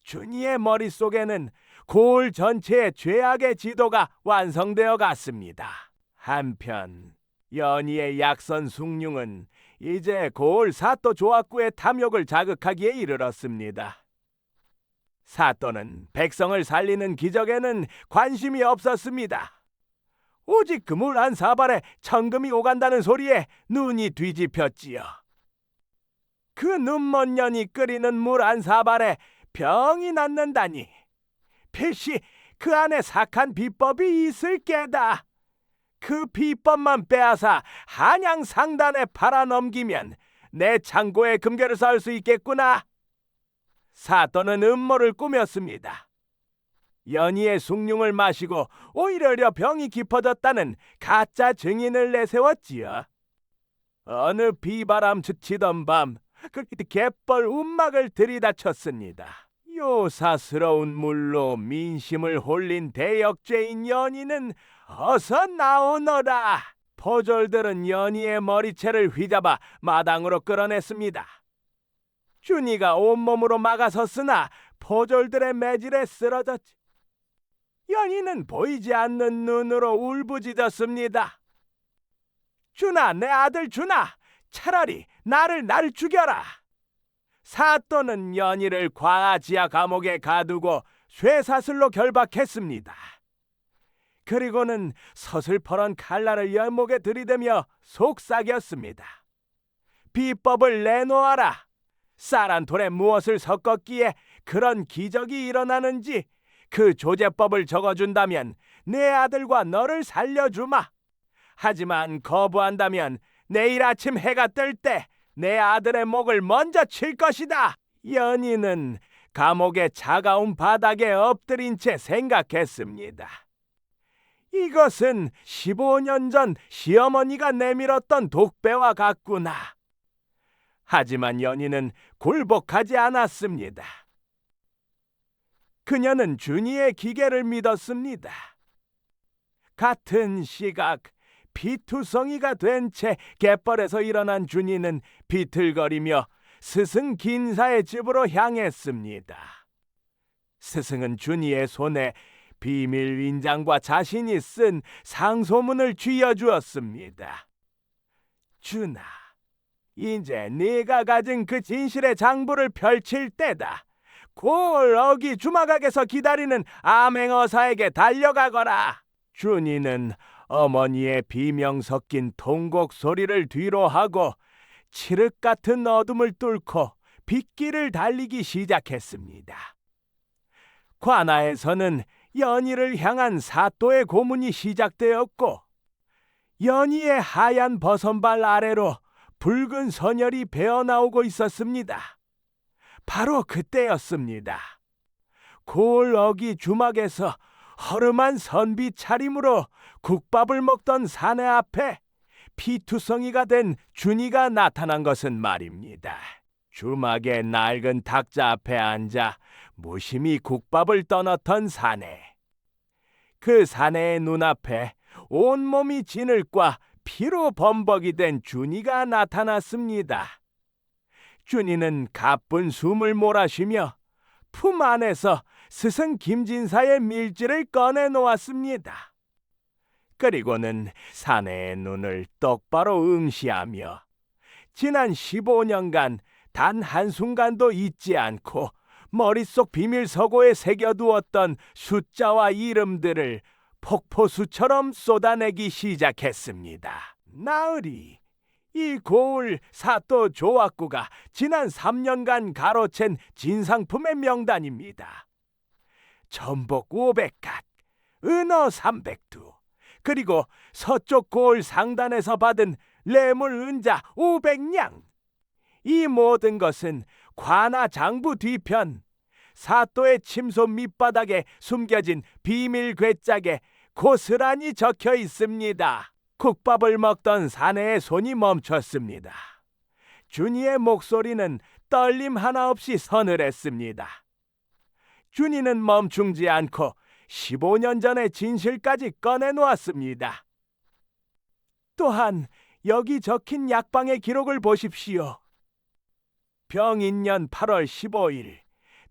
준이의 머릿속에는 고을 전체의 죄악의 지도가 완성되어 갔습니다. 한편 연희의 약선 숭늉은 이제 고을 사또 조합구의 탐욕을 자극하기에 이르렀습니다. 사또는 백성을 살리는 기적에는 관심이 없었습니다. 오직 그 물 한 사발에 천금이 오간다는 소리에 눈이 뒤집혔지요. 그 눈먼 년이 끓이는 물 한 사발에 병이 낫는다니. 필시 그 안에 sak한 비법이 있을 게다. 그 비법만 빼앗아 한양 상단에 팔아넘기면 내 창고에 금괴를 쌓을 수 있겠구나. 사또는 음모를 꾸몄습니다. 연희의 숭늉을 마시고 오히려 병이 깊어졌다는 가짜 증인을 내세웠지요. 어느 비바람 스치던 밤 그 갯벌 움막을 들이닥쳤습니다. 요사스러운 물로 민심을 홀린 대역죄인 연희는 어서 나오너라. 포졸들은 연희의 머리채를 휘잡아 마당으로 끌어냈습니다. 준이가 온몸으로 막아섰으나 포졸들의 매질에 쓰러졌지. 연희는 보이지 않는 눈으로 울부짖었습니다. 준아, 내 아들 준아, 차라리 나를 죽여라. 사또는 연희를 과하 지하 감옥에 가두고 쇠사슬로 결박했습니다. 그리고는 서슬퍼런 칼날을 연목에 들이대며 속삭였습니다. 비법을 내놓아라. 쌀한 돌에 무엇을 섞었기에 그런 기적이 일어나는지 그 조제법을 적어준다면 내 아들과 너를 살려주마. 하지만 거부한다면 내일 아침 해가 뜰 때 내 아들의 목을 먼저 칠 것이다. 연희는 감옥의 차가운 바닥에 엎드린 채 생각했습니다. 이것은 15년 전 시어머니가 내밀었던 독배와 같구나. 하지만 연희는 굴복하지 않았습니다. 그녀는 준이의 기계를 믿었습니다. 같은 시각 피투성이가 된 채 갯벌에서 일어난 준이는 비틀거리며 스승 긴사의 집으로 향했습니다. 스승은 준이의 손에 비밀 인장과 자신이 쓴 상소문을 쥐어주었습니다. 준아, 이제 네가 가진 그 진실의 장부를 펼칠 때다. 골 어기 주막악에서 기다리는 암행어사에게 달려가거라. 준이는 어머니의 비명 섞인 통곡 소리를 뒤로하고 칠흑 같은 어둠을 뚫고 빗길을 달리기 시작했습니다. 관아에서는 연희를 향한 사또의 고문이 시작되었고 연희의 하얀 버선발 아래로 붉은 선혈이 배어나오고 있었습니다. 바로 그때였습니다. 골어기 주막에서 허름한 선비 차림으로 국밥을 먹던 사내 앞에 피투성이가 된 준이가 나타난 것은 말입니다. 주막의 낡은 탁자 앞에 앉아 무심히 국밥을 떠넣던 사내. 그 사내의 눈앞에 온몸이 진흙과 피로 범벅이 된 준이가 나타났습니다. 준이는 가쁜 숨을 몰아쉬며 품 안에서 스승 김진사의 밀지를 꺼내 놓았습니다. 그리고는 사내의 눈을 똑바로 응시하며 지난 15년간 단 한순간도 잊지 않고 머릿속 비밀서고에 새겨두었던 숫자와 이름들을 폭포수처럼 쏟아내기 시작했습니다. 나으리, 이 고을 사또 조악구가 지난 3년간 가로챈 진상품의 명단입니다. 전복 500갓, 은어 300두, 그리고 서쪽 고을 상단에서 받은 레물 은자 500냥. 이 모든 것은 관아 장부 뒤편 사또의 침소 밑바닥에 숨겨진 비밀 괴짝에 고스란히 적혀 있습니다. 국밥을 먹던 사내의 손이 멈췄습니다. 준이의 목소리는 떨림 하나 없이 서늘했습니다. 준이는 멈추지 않고 15년 전의 진실까지 꺼내놓았습니다. 또한 여기 적힌 약방의 기록을 보십시오. 병인년 8월 15일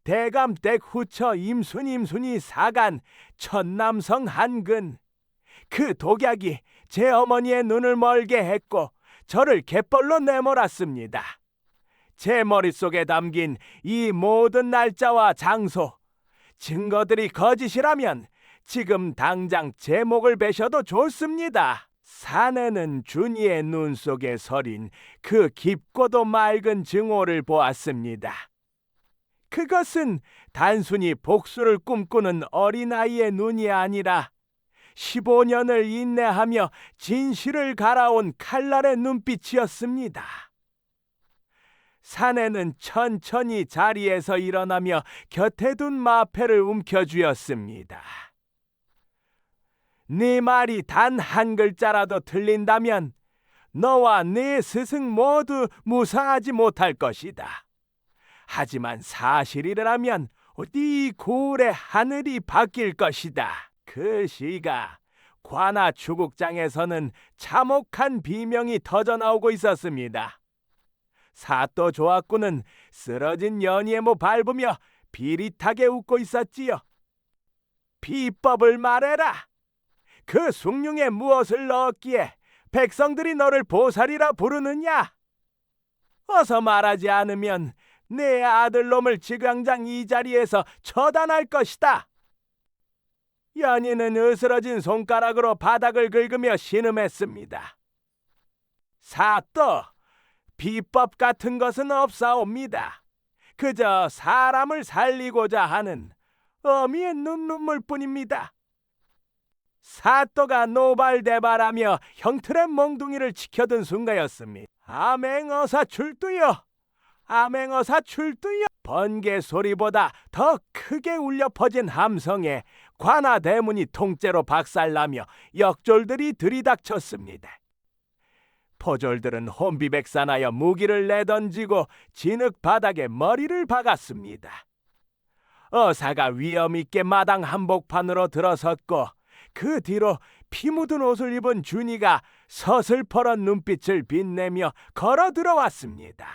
대감댁 후처 임순이 사간 천남성 한근. 그 독약이 제 어머니의 눈을 멀게 했고 저를 갯벌로 내몰았습니다. 제 머릿속에 담긴 이 모든 날짜와 장소, 증거들이 거짓이라면 지금 당장 제 목을 베셔도 좋습니다. 사내는 준이의 눈 속에 서린 그 깊고도 맑은 증오를 보았습니다. 그것은 단순히 복수를 꿈꾸는 어린아이의 눈이 아니라 15년을 인내하며 진실을 갈아온 칼날의 눈빛이었습니다. 사내는 천천히 자리에서 일어나며 곁에 둔 마패를 움켜쥐었습니다. 네 말이 단 한 글자라도 틀린다면 너와 네 스승 모두 무사하지 못할 것이다. 하지만 사실이라면 네 고을의 하늘이 바뀔 것이다. 그 시가 관아 추국장에서는 참혹한 비명이 터져나오고 있었습니다. 사또 조악구는 쓰러진 연희의 모 밟으며 비릿하게 웃고 있었지요. 비법을 말해라. 그 숭늉에 무엇을 넣었기에 백성들이 너를 보살이라 부르느냐? 어서 말하지 않으면 내 아들놈을 지강장 이 자리에서 처단할 것이다. 연희는 으스러진 손가락으로 바닥을 긁으며 신음했습니다. 사또, 비법 같은 것은 없사옵니다. 그저 사람을 살리고자 하는 어미의 눈물뿐입니다. 사또가 노발대발하며 형틀의 몽둥이를 치켜든 순간이었습니다. 암행어사 출두여! 암행어사 출두여! 번개 소리보다 더 크게 울려 퍼진 함성에 관아 대문이 통째로 박살나며 역졸들이 들이닥쳤습니다. 포졸들은 혼비백산하여 무기를 내던지고 진흙 바닥에 머리를 박았습니다. 어사가 위엄있게 마당 한복판으로 들어섰고 그 뒤로 피 묻은 옷을 입은 준이가 서슬퍼런 눈빛을 빛내며 걸어 들어왔습니다.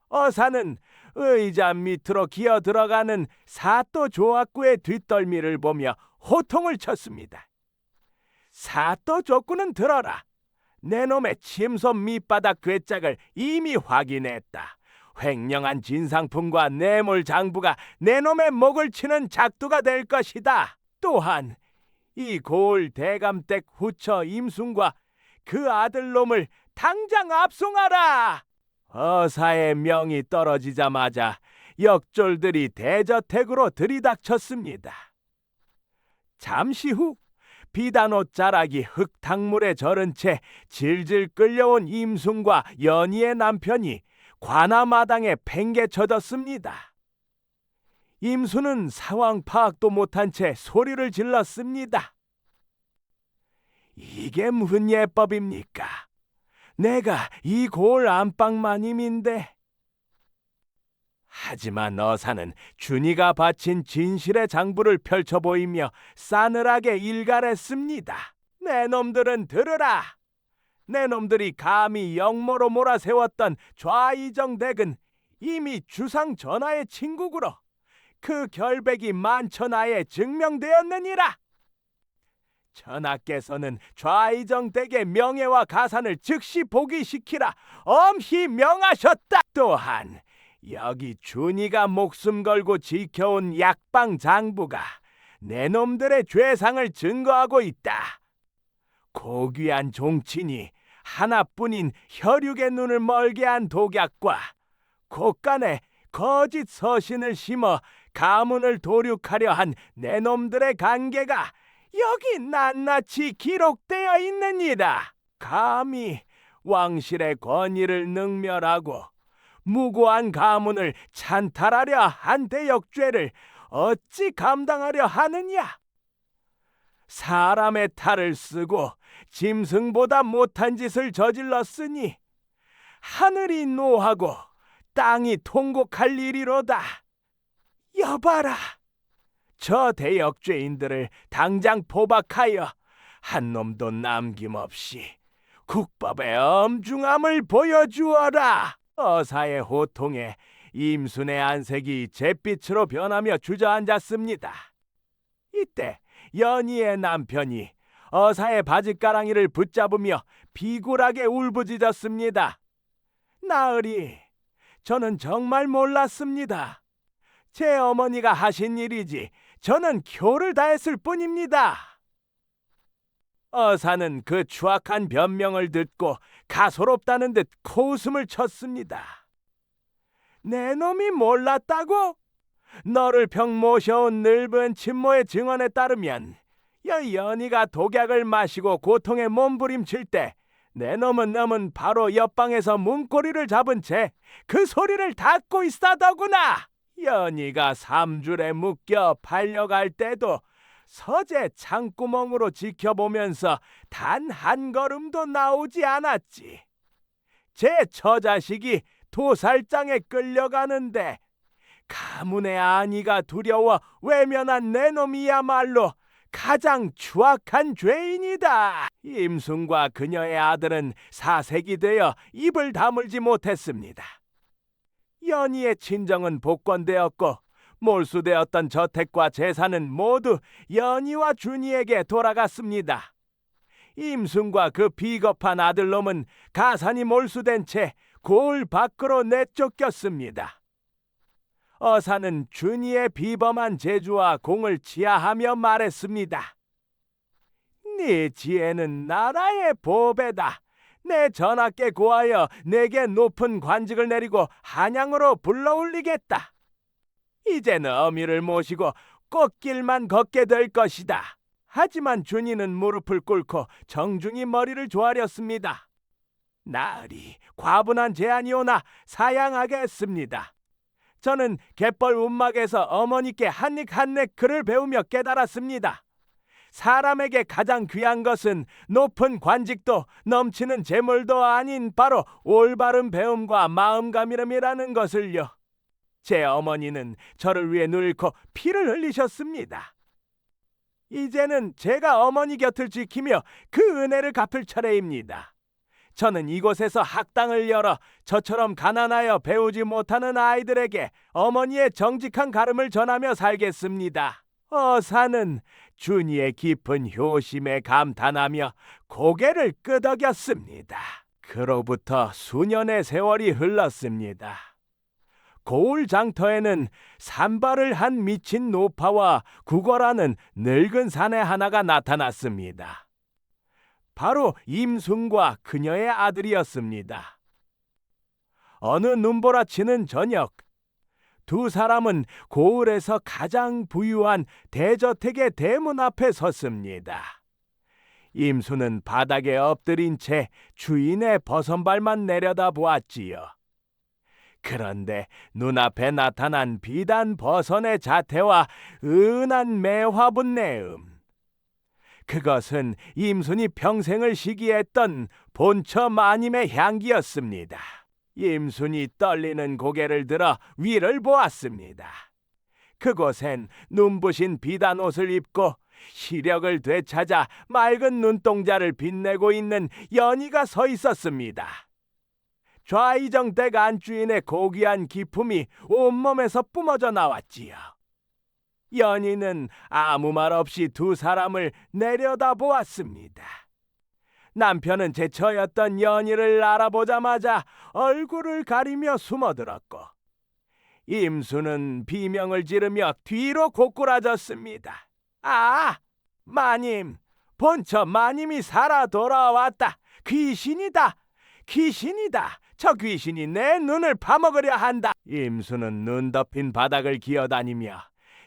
어사는 의자 밑으로 기어 들어가는 사또 조악구의 뒷덜미를 보며 호통을 쳤습니다. 사또 조구는 들어라. 내 놈의 침손 밑바닥 괴짝을 이미 확인했다. 횡령한 진상품과 뇌물 장부가 내 놈의 목을 치는 작두가 될 것이다. 또한 이 고을 대감댁 후처 임순과 그 아들놈을 당장 압송하라. 어사의 명이 떨어지자마자 역졸들이 대저택으로 들이닥쳤습니다. 잠시 후 비단옷 자락이 흙탕물에 절은 채 질질 끌려온 임순과 연희의 남편이 관아마당에 팽개쳐졌습니다. 임순은 상황 파악도 못한 채 소리를 질렀습니다. 이게 무슨 예법입니까? 내가 이 고을 안방마님인데. 하지만 어사는 준이가 바친 진실의 장부를 펼쳐 보이며 싸늘하게 일갈했습니다. 내 놈들은 들으라. 내 놈들이 감히 영모로 몰아세웠던 좌이정 댁은 이미 주상 전하의 친국으로 그 결백이 만천하에 증명되었느니라. 전하께서는 좌이정 댁의 명예와 가산을 즉시 복위시키라 엄히 명하셨다. 또한 여기 준이가 목숨 걸고 지켜온 약방 장부가 내 놈들의 죄상을 증거하고 있다. 고귀한 종친이 하나뿐인 혈육의 눈을 멀게 한 독약과 곳간에 거짓 서신을 심어 가문을 도륙하려 한 내 놈들의 관계가 여기 낱낱이 기록되어 있느니라. 감히 왕실의 권위를 능멸하고 무고한 가문을 찬탈하려 한 대역죄를 어찌 감당하려 하느냐? 사람의 탈을 쓰고 짐승보다 못한 짓을 저질렀으니 하늘이 노하고 땅이 통곡할 일이로다. 여봐라, 저 대역죄인들을 당장 포박하여 한 놈도 남김없이 국법의 엄중함을 보여주어라. 어사의 호통에 임순의 안색이 잿빛으로 변하며 주저앉았습니다. 이때 연희의 남편이 어사의 바짓가랑이를 붙잡으며 비굴하게 울부짖었습니다. 나으리, 저는 정말 몰랐습니다. 제 어머니가 하신 일이지 저는 교를 다했을 뿐입니다. 어사는 그 추악한 변명을 듣고 가소롭다는 듯 코웃음을 쳤습니다. 내 놈이 몰랐다고? 너를 평 모셔온 늙은 친모의 증언에 따르면 연희가 독약을 마시고 고통에 몸부림칠 때 내 놈은 바로 옆방에서 문고리를 잡은 채 그 소리를 닫고 있다더구나. 연희가 3줄에 묶여 팔려갈 때도 서재 창구멍으로 지켜보면서 단 한 걸음도 나오지 않았지. 제 처자식이 도살장에 끌려가는데 가문의 안위가 두려워 외면한 내 놈이야말로 가장 추악한 죄인이다. 임순과 그녀의 아들은 사색이 되어 입을 다물지 못했습니다. 연희의 친정은 복권되었고 몰수되었던 저택과 재산은 모두 연희와 준이에게 돌아갔습니다. 임순과 그 비겁한 아들놈은 가산이 몰수된 채 고을 밖으로 내쫓겼습니다. 어사는 준이의 비범한 재주와 공을 치하하며 말했습니다. 네 지혜는 나라의 보배다. 내 전하께 고하여 내게 높은 관직을 내리고 한양으로 불러올리겠다. 이제는 어미를 모시고 꽃길만 걷게 될 것이다. 하지만 준이는 무릎을 꿇고 정중히 머리를 조아렸습니다. 나으리, 과분한 제안이오나 사양하겠습니다. 저는 갯벌 움막에서 어머니께 한입 한입 글을 배우며 깨달았습니다. 사람에게 가장 귀한 것은 높은 관직도 넘치는 재물도 아닌 바로 올바른 배움과 마음가짐이라는 것을요. 제 어머니는 저를 위해 눈을코 피를 흘리셨습니다. 이제는 제가 어머니 곁을 지키며 그 은혜를 갚을 차례입니다. 저는 이곳에서 학당을 열어 저처럼 가난하여 배우지 못하는 아이들에게 어머니의 정직한 가름을 전하며 살겠습니다. 어사는 준이의 깊은 효심에 감탄하며 고개를 끄덕였습니다. 그로부터 수년의 세월이 흘렀습니다. 고을 장터에는 산발을 한 미친 노파와 구걸하는 늙은 사내 하나가 나타났습니다. 바로 임순과 그녀의 아들이었습니다. 어느 눈보라치는 저녁, 두 사람은 고을에서 가장 부유한 대저택의 대문 앞에 섰습니다. 임순은 바닥에 엎드린 채 주인의 버선발만 내려다보았지요. 그런데 눈앞에 나타난 비단 버선의 자태와 은한 매화분 내음, 그것은 임순이 평생을 시기했던 본처 마님의 향기였습니다. 임순이 떨리는 고개를 들어 위를 보았습니다. 그곳엔 눈부신 비단 옷을 입고 시력을 되찾아 맑은 눈동자를 빛내고 있는 연희가 서 있었습니다. 좌이정댁 안주인의 고귀한 기품이 온몸에서 뿜어져 나왔지요. 연희는 아무 말 없이 두 사람을 내려다보았습니다. 남편은 제처였던 연희를 알아보자마자 얼굴을 가리며 숨어들었고, 임순은 비명을 지르며 뒤로 고꾸라졌습니다. 아, 마님, 본처 마님이 살아 돌아왔다. 귀신이다. 귀신이다. 저 귀신이 내 눈을 파먹으려 한다. 임순은 눈 덮인 바닥을 기어다니며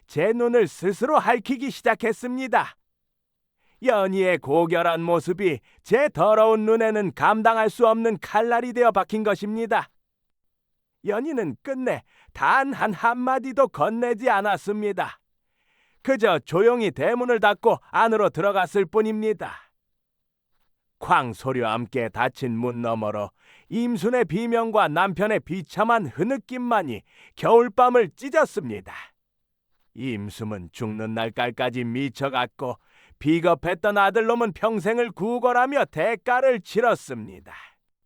제 눈을 스스로 핥히기 시작했습니다. 연희의 고결한 모습이 제 더러운 눈에는 감당할 수 없는 칼날이 되어 박힌 것입니다. 연희는 끝내 단 한 한마디도 건네지 않았습니다. 그저 조용히 대문을 닫고 안으로 들어갔을 뿐입니다. 쾅 소리와 함께 닫힌 문 너머로 임순의 비명과 남편의 비참한 흐느낌만이 겨울밤을 찢었습니다. 임순은 죽는 날까지 미쳐갔고 비겁했던 아들놈은 평생을 구걸하며 대가를 치렀습니다.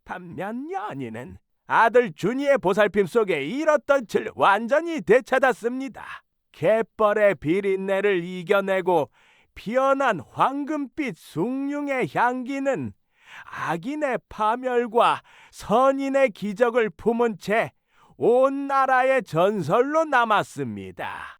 반면 연희는 아들 준이의 보살핌 속에 잃었던 질 완전히 되찾았습니다. 갯벌의 비린내를 이겨내고 피어난 황금빛 숭늉의 향기는 악인의 파멸과 선인의 기적을 품은 채 온 나라의 전설로 남았습니다.